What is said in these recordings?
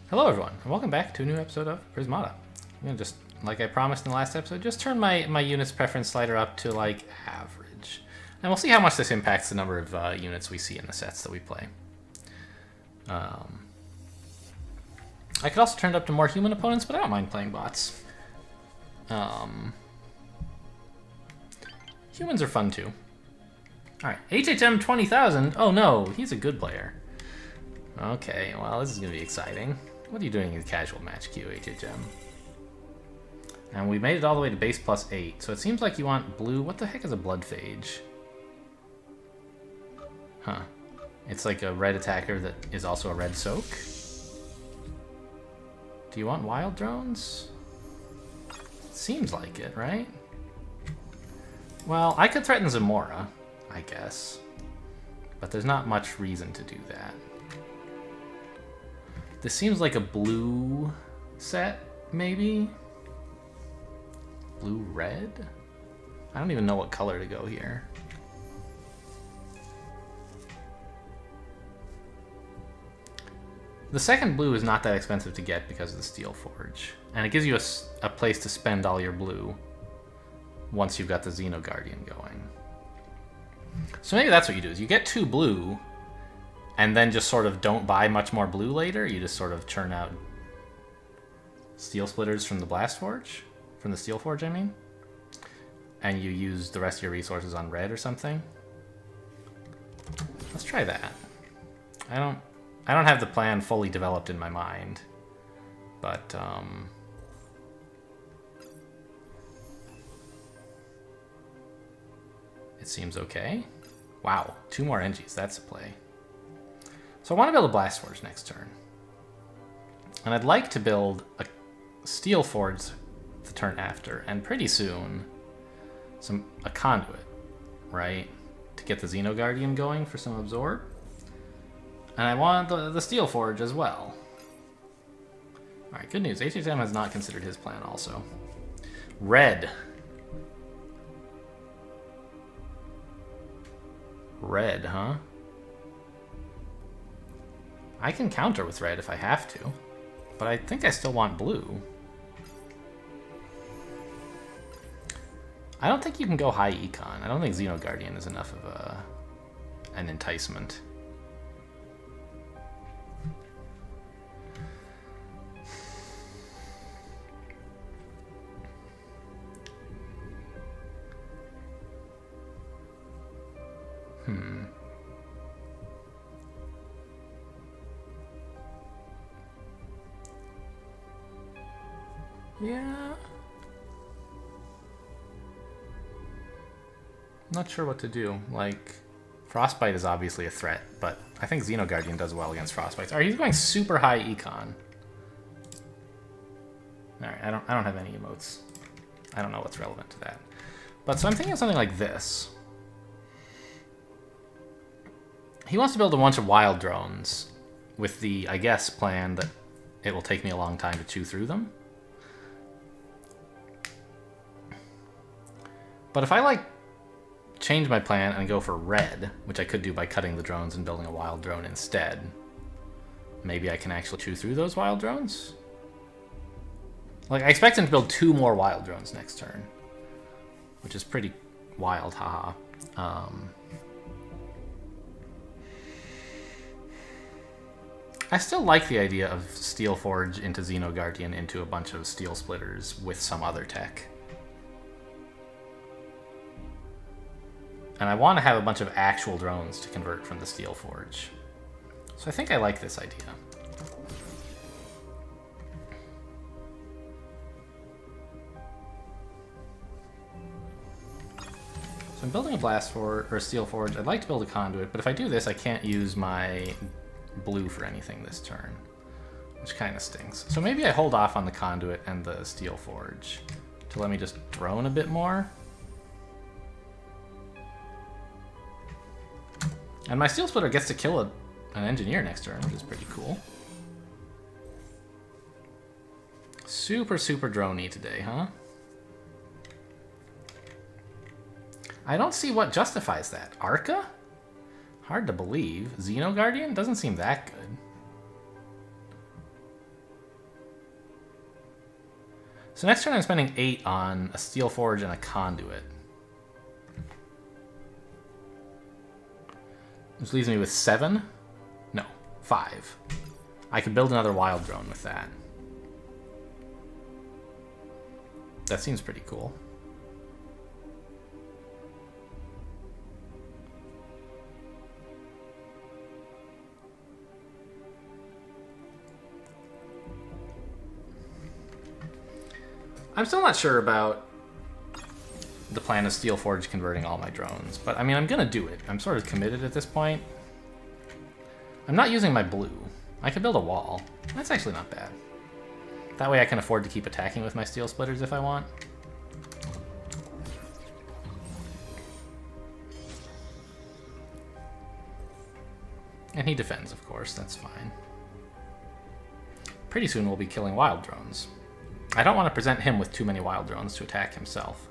Hello everyone, and welcome back to a new episode of Prismata. I'm gonna just, like I promised in the last episode, just turn my units preference slider up to like average. And we'll see how much this impacts the number of units we see in the sets that we play. I could also turn it up to more human opponents, but I don't mind playing bots. Humans are fun too. Alright, HHM 20,000. Oh no, he's a good player. Okay, well this is gonna be exciting. What are you doing in the casual match queue, HHM? And we made it all the way to base +8, so it seems like you want blue. What the heck is a blood phage? Huh. It's like a red attacker that is also a red soak. Do you want wild drones? Seems like it, right? Well, I could threaten Zamora, I guess. But there's not much reason to do that. This seems like a blue set, maybe? Blue-red? I don't even know what color to go here. The second blue is not that expensive to get because of the Steel Forge. And it gives you a place to spend all your blue once you've got the Xeno Guardian going. So maybe that's what you do, is you get 2 blue, and then just sort of don't buy much more blue later. You just sort of churn out Steel Splitters from the Blast Forge. From the Steel Forge, I mean. And you use the rest of your resources on red or something. Let's try that. I don't have the plan fully developed in my mind. But, it seems okay. Wow, 2 more Engies, that's a play. So I want to build a Blast Forge next turn. And I'd like to build a Steel Forge the turn after, and pretty soon a Conduit, right? To get the Xeno Guardian going for some Absorb. And I want the Steel Forge as well. Alright, good news. HHM has not considered his plan also. Red. Red, huh? I can counter with red if I have to, but I think I still want blue. I don't think you can go high econ. I don't think Xeno Guardian is enough of an enticement. Yeah. Not sure what to do. Like, Frostbite is obviously a threat, but I think Xeno Guardian does well against Frostbites. Alright, he's going super high econ. Alright, I don't have any emotes. I don't know what's relevant to that. But so I'm thinking of something like this. He wants to build a bunch of wild drones with the, I guess, plan that it will take me a long time to chew through them. But if I, like, change my plan and go for red, which I could do by cutting the drones and building a wild drone instead, maybe I can actually chew through those wild drones? Like, I expect him to build 2 more wild drones next turn, which is pretty wild, haha. I still like the idea of Steel Forge into Xeno Guardian into a bunch of Steel Splitters with some other tech. And I want to have a bunch of actual drones to convert from the Steel Forge. So I think I like this idea. So I'm building a Blast Forge, or a Steel Forge. I'd like to build a Conduit, but if I do this, I can't use my blue for anything this turn, which kind of stinks. So maybe I hold off on the Conduit and the Steel Forge to let me just drone a bit more. And my Steel Splitter gets to kill an Engineer next turn, which is pretty cool. Super, super droney today, huh? I don't see what justifies that. Arca? Hard to believe. Xeno Guardian? Doesn't seem that good. So next turn I'm spending 8 on a steel forge and a conduit. Which leaves me with 7? No, 5. I could build another wild drone with that. That seems pretty cool. I'm still not sure about the plan of Steel Forge converting all my drones, but I mean, I'm gonna do it. I'm sort of committed at this point. I'm not using my blue. I could build a wall. That's actually not bad. That way I can afford to keep attacking with my steel splitters if I want. And he defends, of course, that's fine. Pretty soon we'll be killing wild drones. I don't want to present him with too many wild drones to attack himself.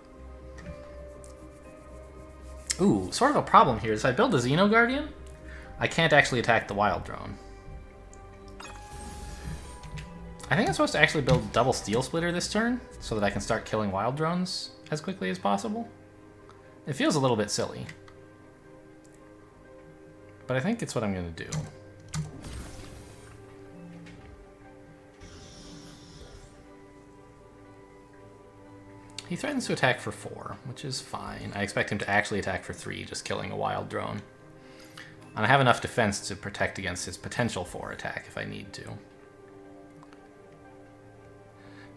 Ooh, sort of a problem here is if I build a Xeno Guardian, I can't actually attack the wild drone. I think I'm supposed to actually build double steel splitter this turn so that I can start killing wild drones as quickly as possible. It feels a little bit silly, but I think it's what I'm going to do. He threatens to attack for 4, which is fine. I expect him to actually attack for 3, just killing a wild drone. And I have enough defense to protect against his potential 4 attack if I need to.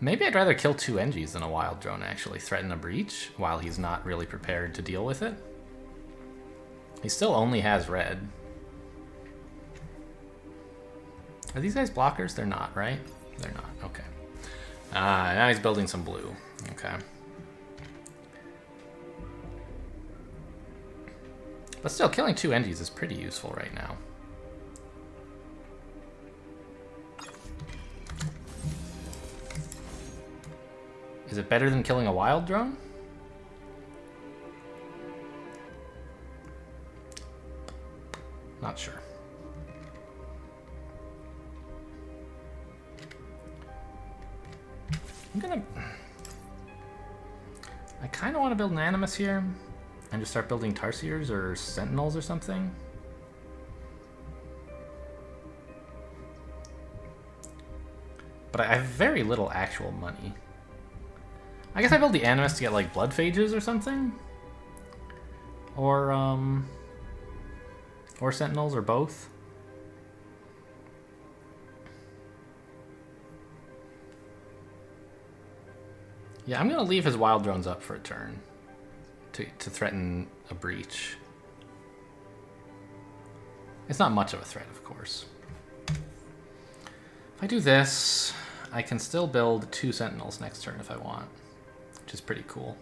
Maybe I'd rather kill 2 Engies than a wild drone actually threaten a breach while he's not really prepared to deal with it. He still only has red. Are these guys blockers? They're not, right? They're not, okay. Now he's building some blue, okay. But still, killing 2 Engies is pretty useful right now. Is it better than killing a wild drone? Not sure. I kind of want to build an Animus here and just start building Tarsiers or Sentinels or something. But I have very little actual money. I guess I build the Animus to get like Blood Phages or something? Or Sentinels or both. Yeah, I'm gonna leave his wild drones up for a turn to threaten a breach. It's not much of a threat, of course. If I do this, I can still build 2 Sentinels next turn if I want, which is pretty cool.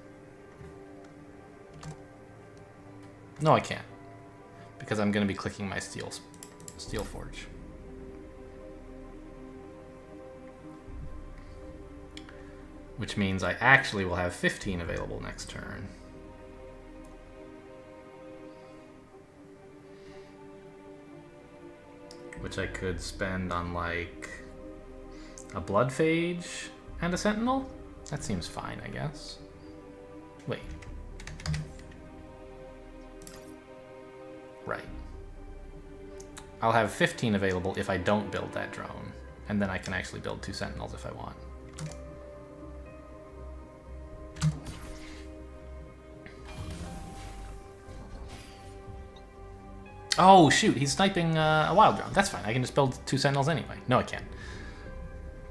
No, I can't, because I'm gonna be clicking my Steel Forge. Which means I actually will have 15 available next turn. Which I could spend on like a Blood Phage and a Sentinel? That seems fine, I guess. Wait. Right. I'll have 15 available if I don't build that drone. And then I can actually build 2 Sentinels if I want. Oh, shoot, he's sniping a wild drone. That's fine, I can just build 2 Sentinels anyway. No, I can't.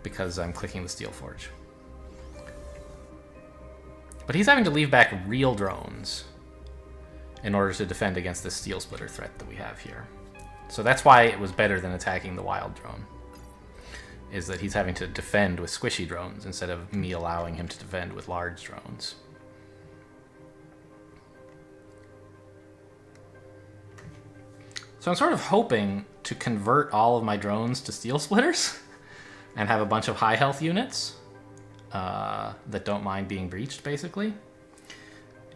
Because I'm clicking the Steel Forge. But he's having to leave back real drones in order to defend against this Steel Splitter threat that we have here. So that's why it was better than attacking the wild drone. Is that he's having to defend with squishy drones instead of me allowing him to defend with large drones. So I'm sort of hoping to convert all of my drones to Steel Splitters and have a bunch of high health units that don't mind being breached, basically.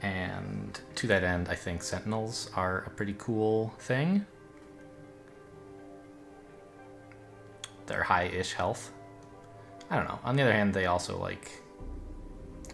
And to that end, I think Sentinels are a pretty cool thing. They're high-ish health. I don't know. On the other hand, they also, like,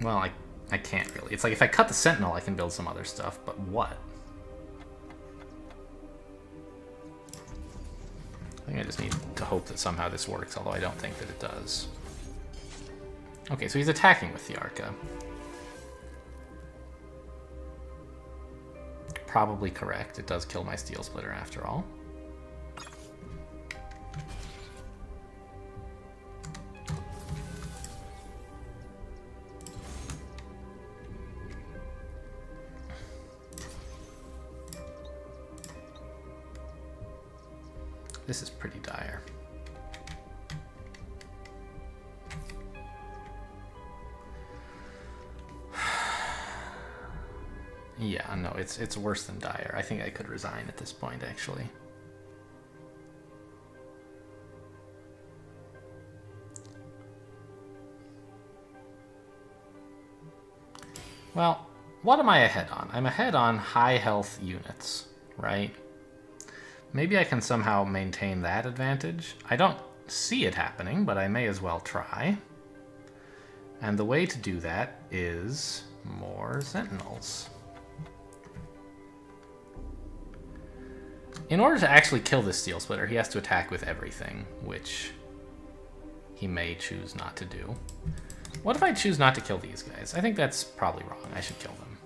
Well, I can't really. It's like if I cut the Sentinel, I can build some other stuff, but what? I think I just need to hope that somehow this works, although I don't think that it does. Okay, so he's attacking with the Arca. Probably correct. It does kill my Steel Splitter after all. This is pretty dire. Yeah, no, it's worse than dire. I think I could resign at this point, actually. Well, what am I ahead on? I'm ahead on high health units, right? Maybe I can somehow maintain that advantage. I don't see it happening, but I may as well try. And the way to do that is more Sentinels. In order to actually kill this Steel Splitter, he has to attack with everything, which he may choose not to do. What if I choose not to kill these guys? I think that's probably wrong. I should kill them.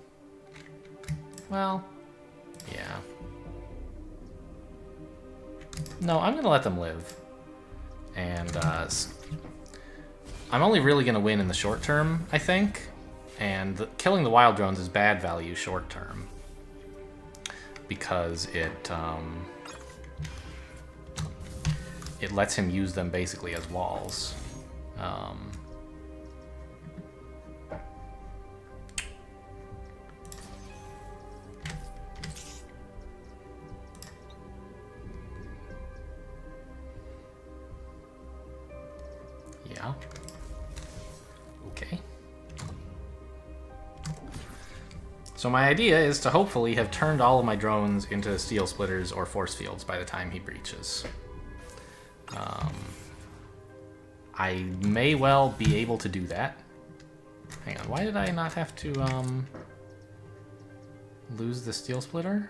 Well, yeah. No, I'm going to let them live. And I'm only really going to win in the short term, I think. And killing the wild drones is bad value short term. Because it lets him use them basically as walls. Yeah. Okay. So my idea is to hopefully have turned all of my drones into Steel Splitters or Force Fields by the time he breaches. I may well be able to do that. Hang on, why did I not have to lose the Steel Splitter?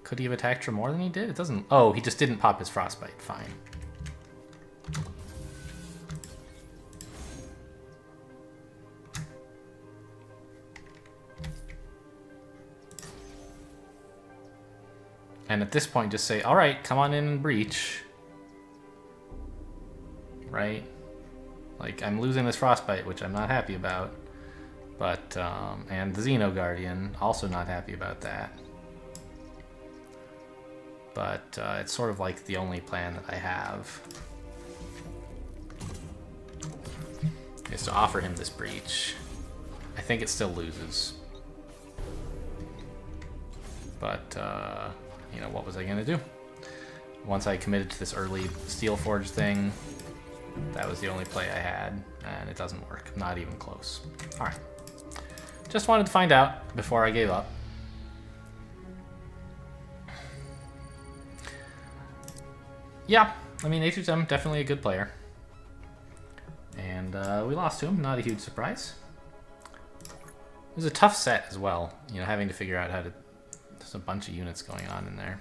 Could he have attacked her more than he did? It doesn't... Oh, he just didn't pop his Frostbite. Fine. And at this point, just say, all right, come on in and breach. Right? Like, I'm losing this Frostbite, which I'm not happy about. But, and the Xeno Guardian, also not happy about that. But it's sort of like the only plan that I have. Is to offer him this breach. I think it still loses. But, you know, what was I gonna do? Once I committed to this early Steel Forge thing, that was the only play I had, and it doesn't work. Not even close. Alright. Just wanted to find out before I gave up. Yeah, I mean, H2M, definitely a good player. And we lost to him, not a huge surprise. It was a tough set as well, you know, having to figure out how to... There's a bunch of units going on in there.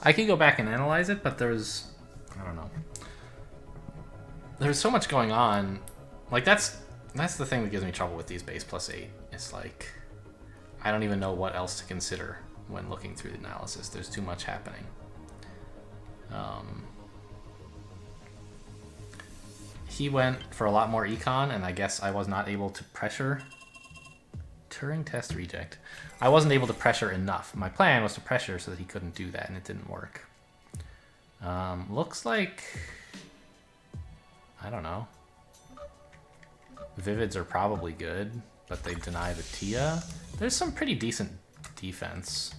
I could go back and analyze it, but there's... I don't know. There's so much going on. Like, that's the thing that gives me trouble with these base +8. It's like, I don't even know what else to consider when looking through the analysis. There's too much happening. He went for a lot more econ, and I guess I was not able to pressure. Turing test reject. I wasn't able to pressure enough. My plan was to pressure so that he couldn't do that, and it didn't work. Looks like... I don't know. Vivids are probably good, but they deny the Tia. There's some pretty decent defense.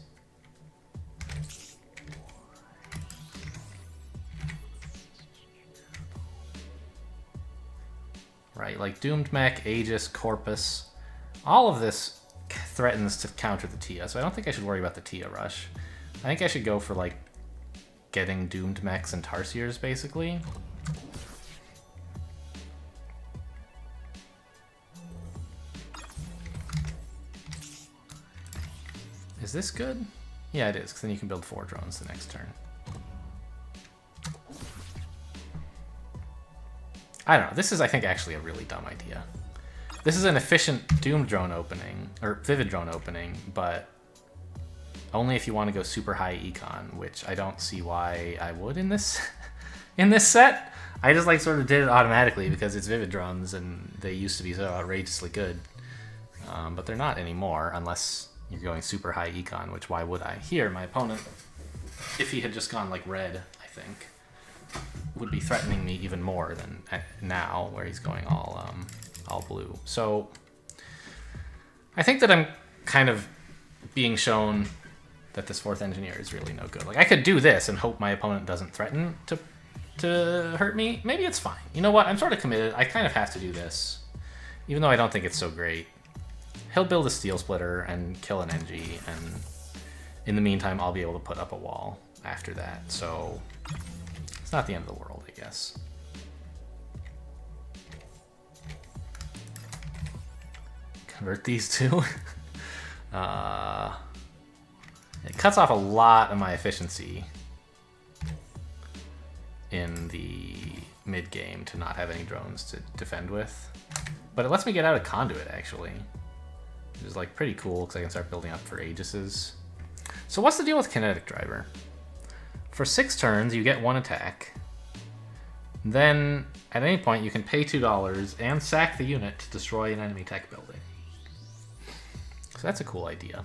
Right, like Doomed Mech, Aegis, Corpus. All of this threatens to counter the Tia, so I don't think I should worry about the Tia rush. I think I should go for, like, getting doomed mechs and Tarsiers, basically. Is this good? Yeah, it is, because then you can build 4 drones the next turn. I don't know. This is, I think, actually a really dumb idea. This is an efficient Doom drone opening, or Vivid drone opening, but only if you want to go super high econ, which I don't see why I would in this in this set. I just like sort of did it automatically because it's Vivid drones and they used to be so outrageously good, but they're not anymore unless you're going super high econ. Which why would I? Here, my opponent, if he had just gone like red, I think, would be threatening me even more than now, where he's going all blue. So I think that I'm kind of being shown that this 4th engineer is really no good. Like, I could do this and hope my opponent doesn't threaten to hurt me. Maybe it's fine. You know what? I'm sort of committed. I kind of have to do this, even though I don't think it's so great. He'll build a steel splitter and kill an Engie, and in the meantime, I'll be able to put up a wall after that. So it's not the end of the world, I guess. Convert these two. It cuts off a lot of my efficiency in the mid game to not have any drones to defend with, but it lets me get out of conduit actually, which is like pretty cool because I can start building up for Aegises. So what's the deal with Kinetic Driver? For 6 turns, you get 1 attack. Then at any point, you can pay $2 and sack the unit to destroy an enemy tech building. So that's a cool idea.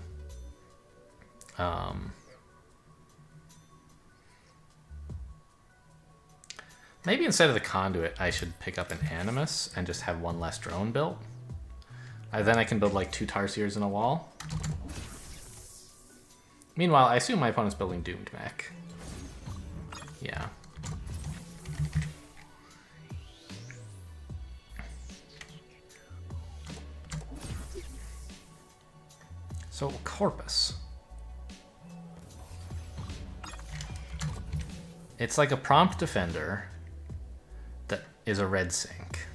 Maybe instead of the conduit, I should pick up an Animus and just have 1 less drone built. Then I can build like 2 Tarsiers in a wall. Meanwhile, I assume my opponent's building Doomed Mech. Yeah. So, Corpus. It's like a prompt defender that is a red sink,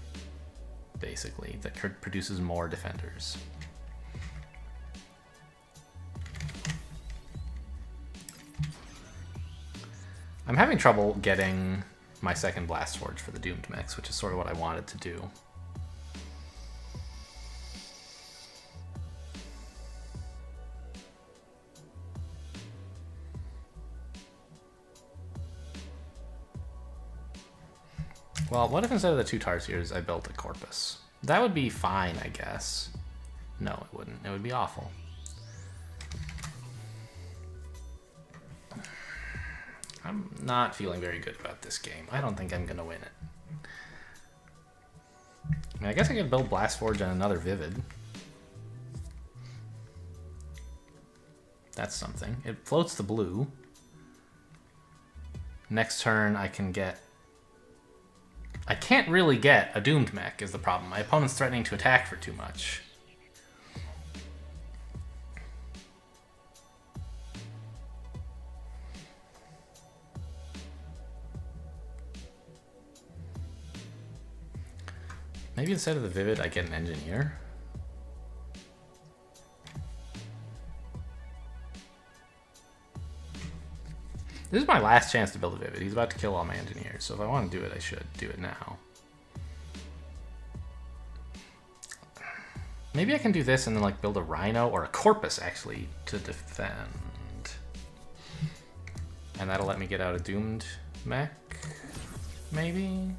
basically, that produces more defenders. I'm having trouble getting my second Blast Forge for the Doomed Mechs, which is sort of what I wanted to do. Well, what if instead of the 2 Tarsiers, I built a Corpus? That would be fine, I guess. No, it wouldn't. It would be awful. I'm not feeling very good about this game. I don't think I'm going to win it. I mean, I guess I could build Blast Forge and another Vivid. That's something. It floats the blue. Next turn, I can get... I can't really get a Doomed Mech is the problem. My opponent's threatening to attack for too much. Maybe instead of the Vivid, I get an Engineer. This is my last chance to build a Vivid. He's about to kill all my Engineers, so if I want to do it, I should do it now. Maybe I can do this and then like build a Rhino or a Corpus actually to defend. And that'll let me get out a Doomed Mech, maybe?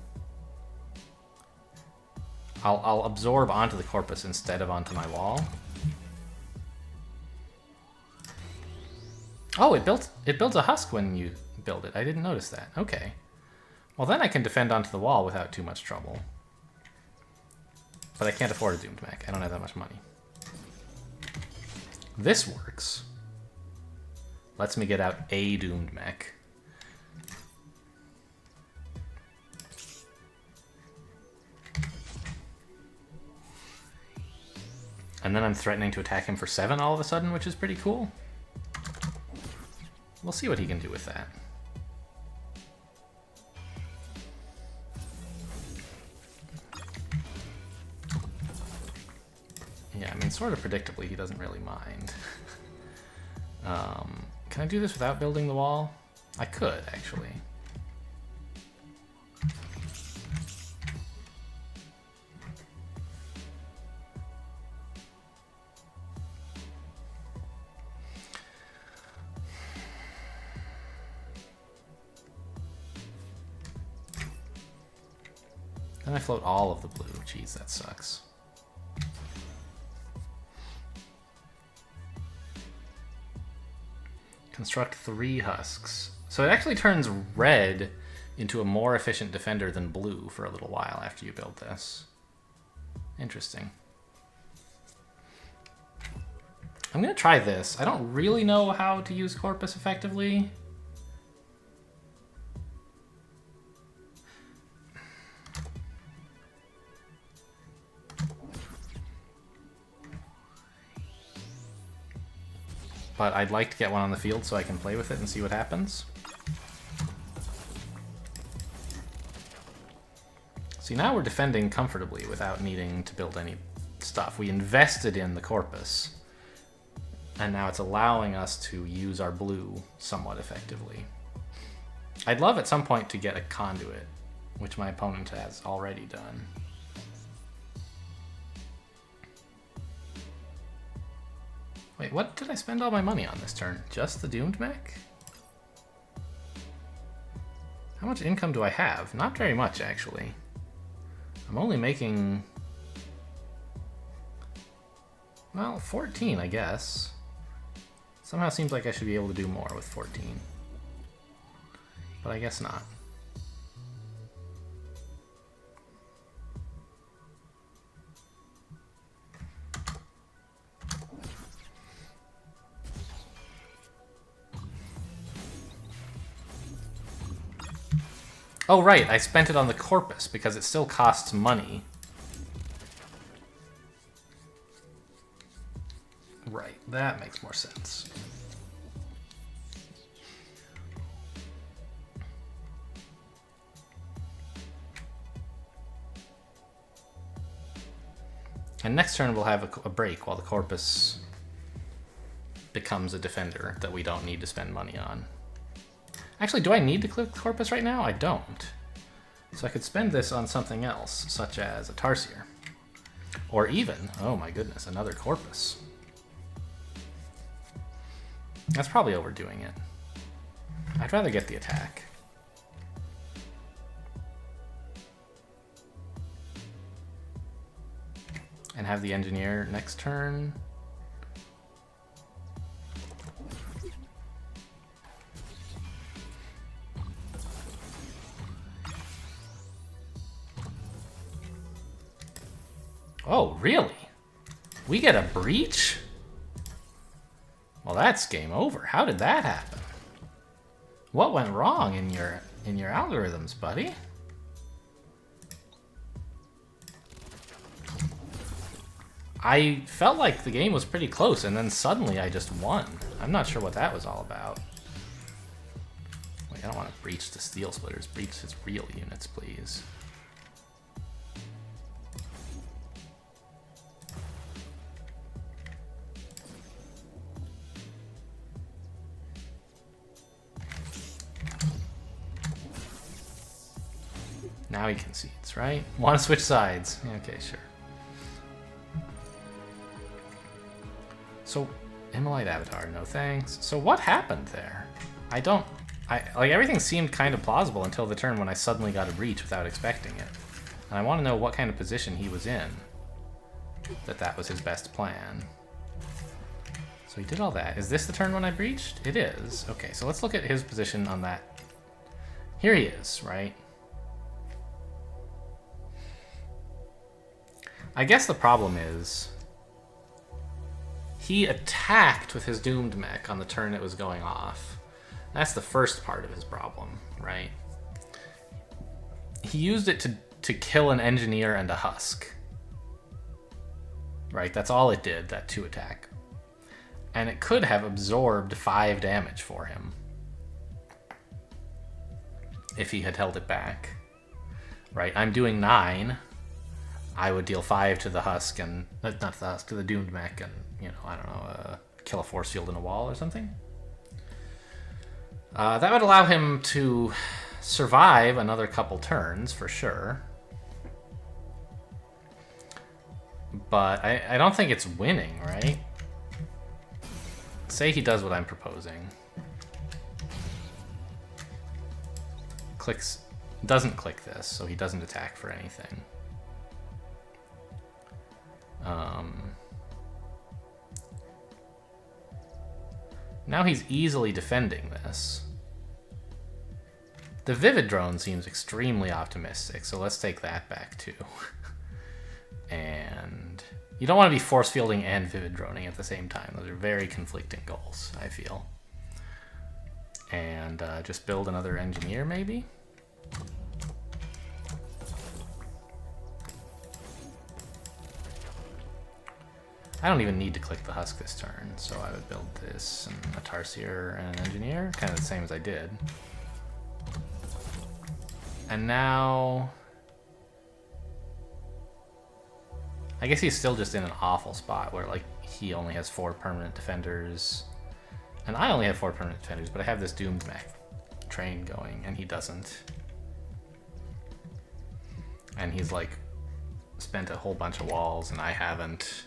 I'll absorb onto the Corpus instead of onto my wall. Oh, it builds a husk when you build it. I didn't notice that. Okay. Well, then I can defend onto the wall without too much trouble. But I can't afford a Doomed Mech. I don't have that much money. This works. Lets me get out a Doomed Mech. And then I'm threatening to attack him for 7 all of a sudden, which is pretty cool. We'll see what he can do with that. Yeah, I mean, sort of predictably, he doesn't really mind. Can I do this without building the wall? I could, actually. Then I float all of the blue. Jeez, that sucks. Construct 3 husks. So it actually turns red into a more efficient defender than blue for a little while after you build this. Interesting. I'm going to try this. I don't really know how to use Corpus effectively. But I'd like to get one on the field so I can play with it and see what happens. See, now we're defending comfortably without needing to build any stuff. We invested in the Corpus, and now it's allowing us to use our blue somewhat effectively. I'd love at some point to get a conduit, which my opponent has already done. Wait, what did I spend all my money on this turn? Just the doomed mech? How much income do I have? Not very much, actually. I'm only making... well, 14, I guess. Somehow seems like I should be able to do more with 14. But I guess not. Oh, right, I spent it on the Corpus because it still costs money. Right, that makes more sense. And next turn we'll have a break while the Corpus becomes a defender that we don't need to spend money on. Actually, do I need to click Corpus right now? I don't. So I could spend this on something else, such as a Tarsier. Or even, oh my goodness, another Corpus. That's probably overdoing it. I'd rather get the attack. And have the engineer next turn. Oh, really? We get a breach? Well, that's game over. How did that happen? What went wrong in your algorithms, buddy? I felt like the game was pretty close, and then suddenly I just won. I'm not sure what that was all about. Wait, I don't want to breach the steel splitters. Breach his real units, please. Now he concedes, right? Want to switch sides? Okay, sure. So, Immolite Avatar, no thanks. So what happened there? Like everything seemed kind of plausible until the turn when I suddenly got a breach without expecting it. And I want to know what kind of position he was in. That was his best plan. So he did all that. Is this the turn when I breached? It is. Okay, so let's look at his position on that. Here he is, right? I guess the problem is he attacked with his doomed mech on the turn it was going off. That's the first part of his problem, right? He used it to kill an engineer and a husk. Right, that's all it did, that 2 attack. And it could have absorbed 5 damage for him. if he had held it back. Right, I'm doing 9. I would deal 5 to the husk and not the husk, to the doomed mech, and I don't know, kill a force field in a wall or something. That would allow him to survive another couple turns for sure. But I don't think it's winning, right? Say he does what I'm proposing. Doesn't click this, so he doesn't attack for anything. Now he's easily defending this. The Vivid Drone seems extremely optimistic, so let's take that back too. And you don't want to be force fielding and Vivid Droning at the same time. Those are very conflicting goals, I feel. And just build another engineer, maybe? I don't even need to click the husk this turn, so I would build this and a Tarsier and an engineer, kind of the same as I did. And now I guess he's still just in an awful spot where like he only has 4 permanent defenders and I only have 4 permanent defenders, but I have this doomed mech train going and he doesn't. And he's like spent a whole bunch of walls and I haven't.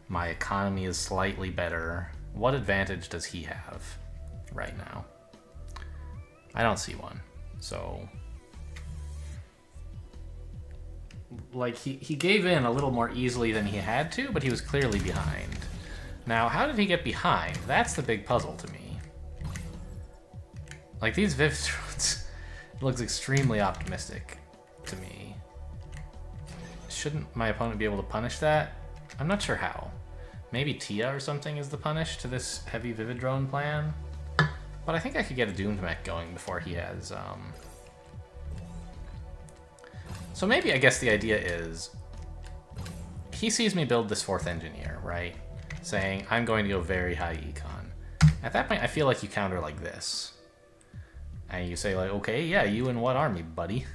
My economy is slightly better. What advantage does he have right now? I don't see one. So like he gave in a little more easily than he had to, but he was clearly behind. Now, how did he get behind? That's the big puzzle to me. Like these Vivid Drones, it looks extremely optimistic to me. Shouldn't my opponent be able to punish that? I'm not sure how. Maybe Tia or something is the punish to this heavy Vivid Drone plan. But I think I could get a Doomed Mech going before he has... So maybe I guess the idea is... He sees me build this 4th engineer, right? Saying, I'm going to go very high econ. At that point, I feel like you counter like this. And you say like, okay, yeah, you in what army, buddy?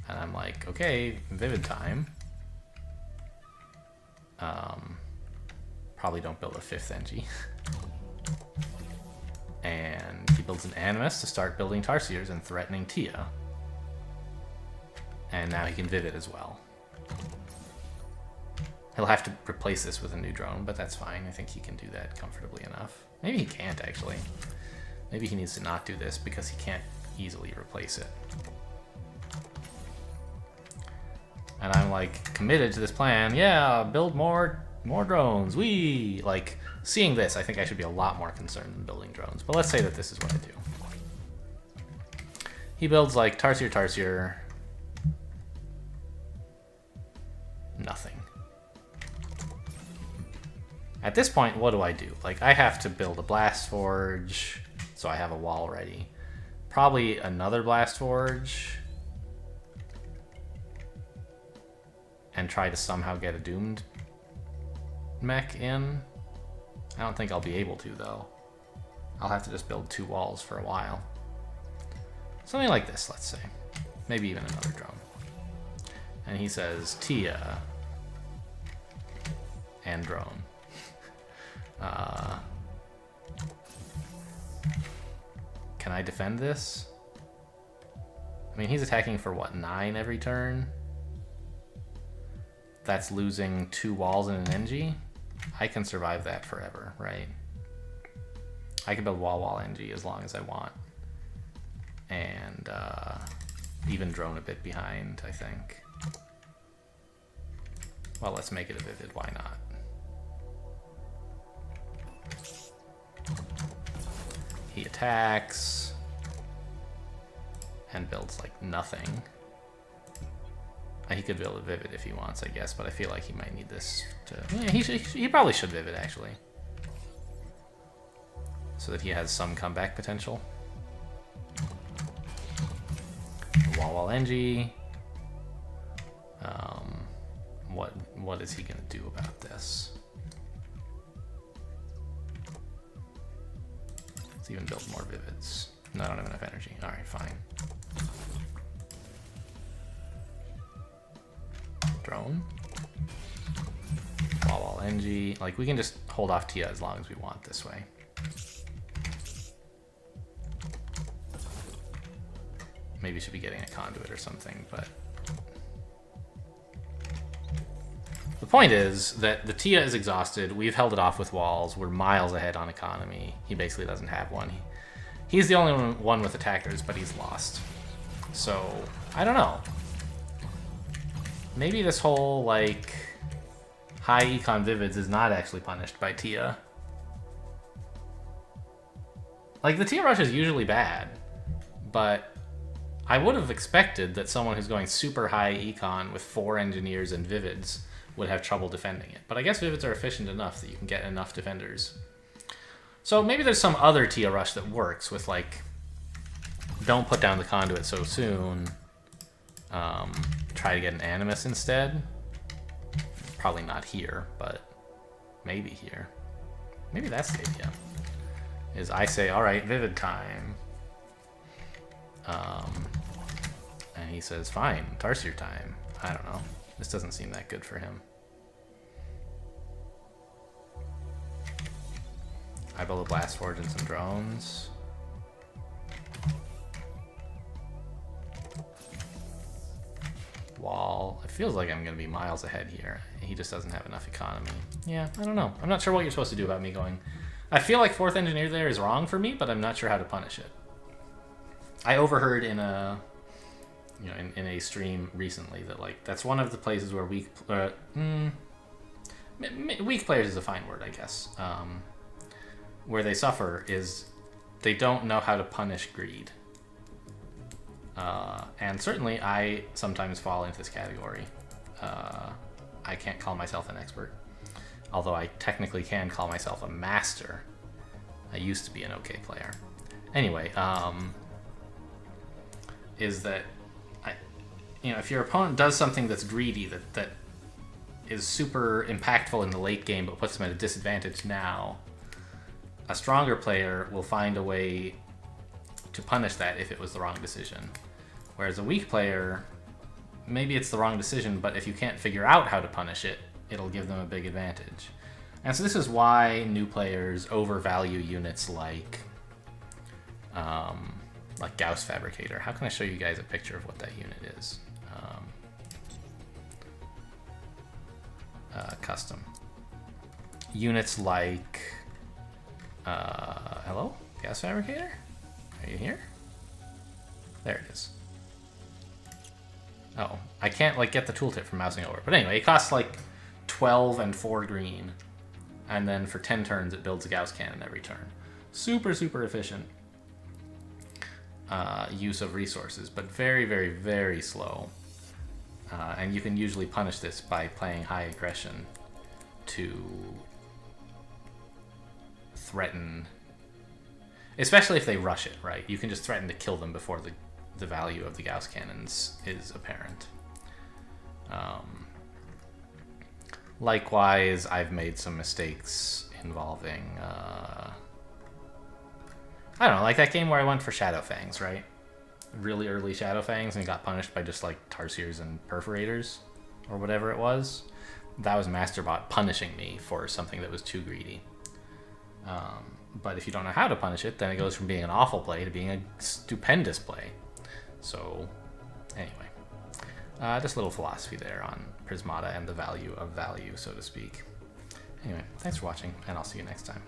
And I'm like, okay, Vivid time. Probably don't build a 5th Engie. And he builds an Animus to start building Tarsiers and threatening Tia. And now he can Vivid as well. He'll have to replace this with a new drone, but that's fine. I think he can do that comfortably enough. Maybe he can't, actually. Maybe he needs to not do this because he can't easily replace it. And I'm like committed to this plan. Yeah, build more drones. Wee! Like seeing this, I think I should be a lot more concerned than building drones. But let's say that this is what I do. He builds like Tarsier. Nothing. At this point, what do I do? Like I have to build a Blast Forge, so I have a wall ready. Probably another Blast Forge. And try to somehow get a Doomed Mech in. I don't think I'll be able to, though. I'll have to just build 2 walls for a while. Something like this, let's say. Maybe even another drone. And he says, Tia. And drone. Can I defend this? I mean, he's attacking for, what, 9 every turn? That's losing 2 walls and an Engie. I can survive that forever, right? I can build wall Engie as long as I want. And even drone a bit behind, I think. Well, let's make it a Vivid, why not? He attacks and builds like nothing. He could build a Vivid if he wants, I guess, but I feel like he might need this to... Yeah, he probably should Vivid, actually. So that he has some comeback potential. Wall Engie. What is he going to do about this? Let's even build more Vivids. No, I don't have enough energy. All right, fine. Drone. Wall NG. Like, we can just hold off Tia as long as we want this way. Maybe should be getting a conduit or something, but... The point is that the Tia is exhausted. We've held it off with walls. We're miles ahead on economy. He basically doesn't have one. He's the only one with attackers, but he's lost. So, I don't know. Maybe this whole, like, high econ Vivids is not actually punished by Tia. Like, the Tia rush is usually bad, but I would have expected that someone who's going super high econ with 4 engineers and Vivids would have trouble defending it. But I guess Vivids are efficient enough that you can get enough defenders. So maybe there's some other Tia rush that works with, like, don't put down the conduit so soon. Try to get an Animus instead. Probably not here, but maybe here. Maybe that's the idea. Is I say, all right, Vivid time. And he says, fine, Tarsier time. I don't know. This doesn't seem that good for him. I build a Blast Forge and some drones. Wall. It feels like I'm going to be miles ahead here. He just doesn't have enough economy. Yeah, I don't know. I'm not sure what you're supposed to do about me going. I feel like 4th engineer there is wrong for me, but I'm not sure how to punish it. I overheard in a, you know, in a stream recently that, like, that's one of the places where weak players is a fine word, I guess. Where they suffer is they don't know how to punish greed. And certainly I sometimes fall into this category. I can't call myself an expert, although I technically can call myself a master. I used to be an okay player. Anyway, is that, you know, if your opponent does something that's greedy, that is super impactful in the late game but puts them at a disadvantage now, a stronger player will find a way to punish that if it was the wrong decision. Whereas a weak player, maybe it's the wrong decision, but if you can't figure out how to punish it, it'll give them a big advantage. And so this is why new players overvalue units like Gauss Fabricator. How can I show you guys a picture of what that unit is? Custom. Units like... hello? Gauss Fabricator? Are you here? There it is. Oh, I can't, like, get the tooltip from mousing over. But anyway, it costs, like, 12 and 4 green. And then for 10 turns, it builds a Gauss cannon every turn. Super, super efficient use of resources, but very, very, very slow. And you can usually punish this by playing high aggression to threaten... Especially if they rush it, right? You can just threaten to kill them before the value of the Gauss cannons is apparent. Likewise, I've made some mistakes involving... I don't know, like that game where I went for Shadow Fangs, right? Really early Shadow Fangs and got punished by just like Tarsiers and Perforators, or whatever it was. That was Masterbot punishing me for something that was too greedy. But if you don't know how to punish it, then it goes from being an awful play to being a stupendous play. So, anyway. Just a little philosophy there on Prismata and the value of value, so to speak. Anyway, thanks for watching, and I'll see you next time.